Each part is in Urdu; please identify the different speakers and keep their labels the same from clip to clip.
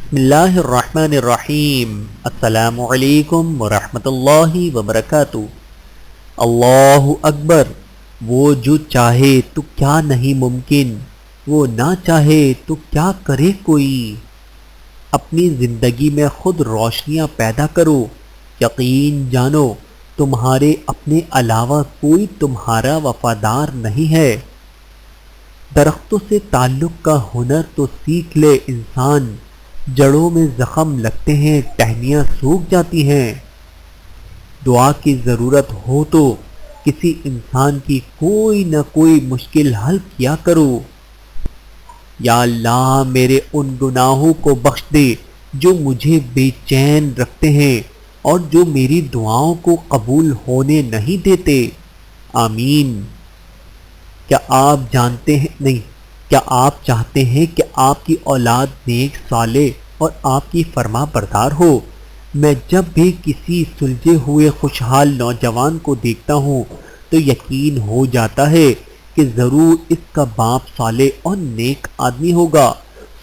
Speaker 1: بسم اللہ الرحمن الرحیم۔ السلام علیکم ورحمۃ اللہ وبرکاتہ۔ اللہ اکبر۔ وہ جو چاہے تو کیا نہیں ممکن، وہ نہ چاہے تو کیا کرے کوئی۔ اپنی زندگی میں خود روشنیاں پیدا کرو، یقین جانو تمہارے اپنے علاوہ کوئی تمہارا وفادار نہیں ہے۔ درختوں سے تعلق کا ہنر تو سیکھ لے انسان، جڑوں میں زخم لگتے ہیں ٹہنیاں سوکھ جاتی ہیں۔ دعا کی ضرورت ہو تو کسی انسان کی کوئی نہ کوئی مشکل حل کیا کرو۔ یا اللہ میرے ان گناہوں کو بخش دے جو مجھے بے چین رکھتے ہیں اور جو میری دعاؤں کو قبول ہونے نہیں دیتے، آمین۔ کیا آپ جانتے ہیں نہیں کیا آپ چاہتے ہیں کہ آپ کی اولاد نیک صالح اور آپ کی فرما بردار ہو؟ میں جب بھی کسی سلجھے ہوئے خوشحال نوجوان کو دیکھتا ہوں تو یقین ہو جاتا ہے کہ ضرور اس کا باپ صالح اور نیک آدمی ہوگا۔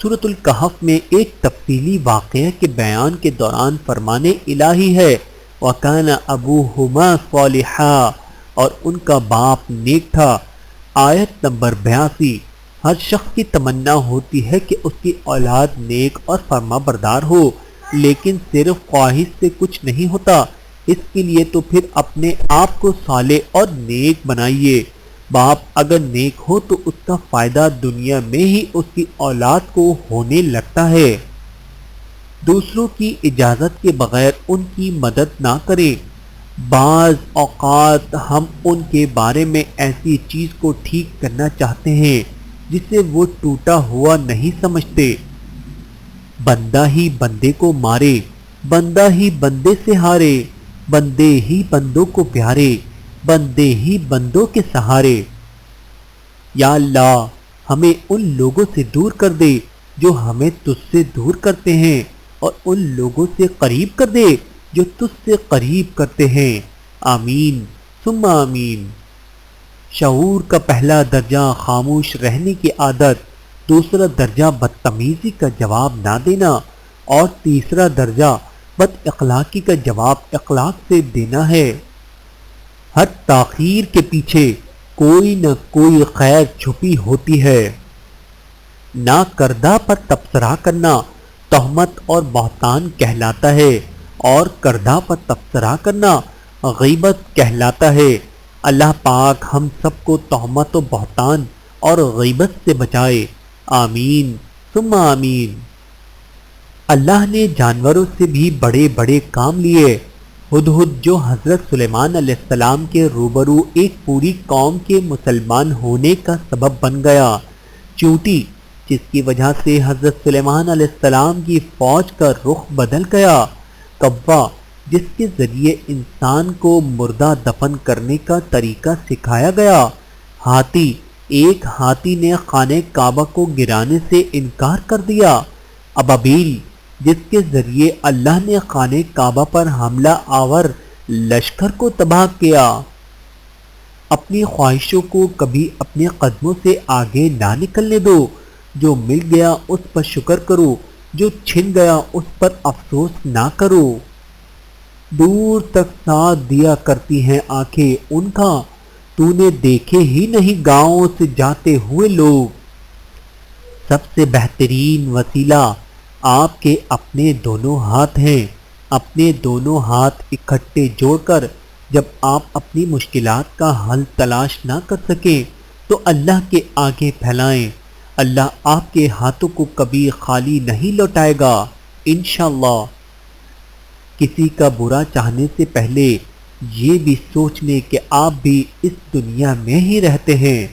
Speaker 1: سورۃ الکہف میں ایک تفصیلی واقعہ کے بیان کے دوران فرمان الہی ہے وَكَانَ أَبُوهُمَا صَالِحًا، اور ان کا باپ نیک تھا۔ آیت نمبر 82۔ ہر شخص کی تمنا ہوتی ہے کہ اس کی اولاد نیک اور فرما بردار ہو، لیکن صرف خواہش سے کچھ نہیں ہوتا، اس کے لیے تو پھر اپنے آپ کو صالح اور نیک بنائیے۔ باپ اگر نیک ہو تو اس کا فائدہ دنیا میں ہی اس کی اولاد کو ہونے لگتا ہے۔ دوسروں کی اجازت کے بغیر ان کی مدد نہ کریں۔ بعض اوقات ہم ان کے بارے میں ایسی چیز کو ٹھیک کرنا چاہتے ہیں جسے وہ ٹوٹا ہوا نہیں سمجھتے۔ بندہ ہی بندے کو مارے، بندہ ہی بندے سے ہارے، بندے ہی بندوں کو پیارے، بندے ہی بندوں کے سہارے۔ یا اللہ ہمیں ان لوگوں سے دور کر دے جو ہمیں تجھ سے دور کرتے ہیں، اور ان لوگوں سے قریب کر دے جو تجھ سے قریب کرتے ہیں، آمین ثم آمین۔ شعور کا پہلا درجہ خاموش رہنے کی عادت، دوسرا درجہ بدتمیزی کا جواب نہ دینا، اور تیسرا درجہ بد اخلاقی کا جواب اخلاق سے دینا ہے۔ ہر تاخیر کے پیچھے کوئی نہ کوئی خیر چھپی ہوتی ہے۔ نا کردہ پر تبصرہ کرنا تہمت اور بہتان کہلاتا ہے، اور کردہ پر تبصرہ کرنا غیبت کہلاتا ہے۔ اللہ پاک ہم سب کو تہمت و بہتان اور غیبت سے بچائے، آمین ثم آمین۔ اللہ نے جانوروں سے بھی بڑے بڑے کام لیے۔ ہدہد جو حضرت سلیمان علیہ السلام کے روبرو ایک پوری قوم کے مسلمان ہونے کا سبب بن گیا۔ چونٹی جس کی وجہ سے حضرت سلیمان علیہ السلام کی فوج کا رخ بدل گیا۔ کوا جس کے ذریعے انسان کو مردہ دفن کرنے کا طریقہ سکھایا گیا۔ ہاتھی ایک ہاتھی نے خانہ کعبہ کو گرانے سے انکار کر دیا۔ ابابیل جس کے ذریعے اللہ نے خانہ کعبہ پر حملہ آور لشکر کو تباہ کیا۔ اپنی خواہشوں کو کبھی اپنے قدموں سے آگے نہ نکلنے دو۔ جو مل گیا اس پر شکر کرو، جو چھن گیا اس پر افسوس نہ کرو۔ دور تک ساتھ دیا کرتی ہیں آنکھیں ان کا، تو نے دیکھے ہی نہیں گاؤں سے جاتے ہوئے لوگ۔ سب سے بہترین وسیلہ آپ کے اپنے دونوں ہاتھ ہیں۔ اپنے دونوں ہاتھ اکٹھے جوڑ کر جب آپ اپنی مشکلات کا حل تلاش نہ کر سکیں تو اللہ کے آگے پھیلائیں۔ اللہ آپ کے ہاتھوں کو کبھی خالی نہیں لوٹائے گا انشاءاللہ۔ کسی کا برا چاہنے سے پہلے یہ بھی سوچ لیں کہ آپ بھی اس دنیا میں ہی رہتے ہیں۔